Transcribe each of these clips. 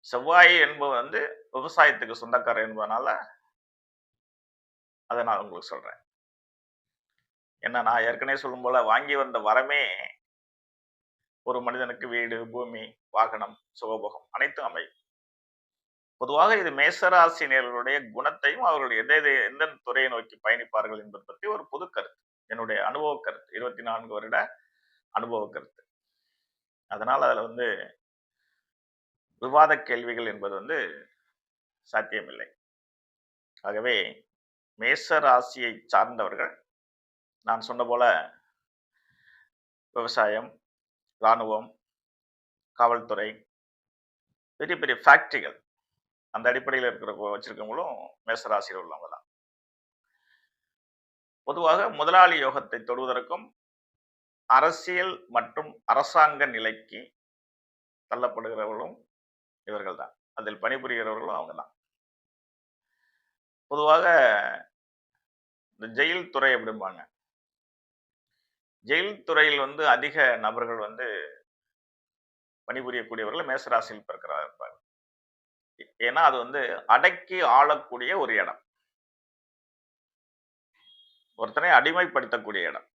செவ்வாய் என்பவர் வந்து விவசாயத்துக்கு சொந்தக்காரர் என்பதனால, அத நான் உங்களுக்கு சொல்றேன். ஏன்னா, நான் ஏற்கனவே சொல்லும் போல வாங்கி வந்த வரமே ஒரு மனிதனுக்கு வீடு, பூமி, வாகனம், சுகபோகம் அனைத்தும் அமையும். பொதுவாக இது மேசராசினியர்களுடைய குணத்தையும், அவர்கள் எந்தெந்த துறையை நோக்கி பயணிப்பார்கள் என்பது பற்றி ஒரு பொது கருத்து. என்னுடைய அனுபவ கருத்து. 24 வருட அனுபவ கருத்து. அதனால அதுல வந்து விவாத கேள்விகள் என்பது வந்து சாத்தியமில்லை. ஆகவே மேச ராசியை சார்ந்தவர்கள் நான் சொன்ன போல விவசாயம், ராணுவம், காவல்துறை, பெரிய பெரிய ஃபேக்டரிகள் அந்த அடிப்படையில் வச்சிருக்கவங்களும் மேச ராசியில் உள்ளவங்க தான். பொதுவாக முதலாளி யோகத்தை தொடுவதற்கும் அரசியல் மற்றும் அரசாங்க நிலைக்கு தள்ளப்படுகிறவர்களும் இவர்கள் தான். அதில் பணிபுரிகிறவர்களும் அவங்க தான். பொதுவாக இந்த ஜெயில் துறை அப்படிம்பாங்க. ஜெயில் துறையில் வந்து அதிக நபர்கள் வந்து பணிபுரியக்கூடியவர்கள் மேசராசியில் பிறக்கிறவர்கள் இருப்பாங்க. ஏன்னா அது வந்து அடக்கி ஆளக்கூடிய ஒரு இடம். ஒருத்தரை அடிமைப்படுத்தக்கூடிய இடம்.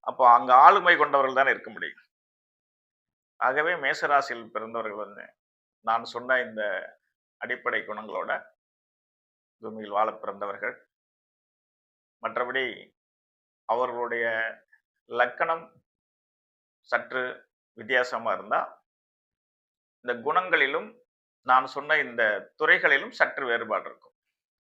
அப்போ அங்க ஆளுமை கொண்டவர்கள் தானே இருக்க முடியும். ஆகவே மேசராசியில் பிறந்தவர்கள் வந்து நான் சொன்ன இந்த அடிப்படை குணங்களோட பூமியில் வாழ பிறந்தவர்கள். மற்றபடி அவர்களுடைய லக்கணம் சற்று வித்தியாசமா இருந்தா, இந்த குணங்களிலும் நான் சொன்ன இந்த துறைகளிலும் சற்று வேறுபாடு இருக்கும்.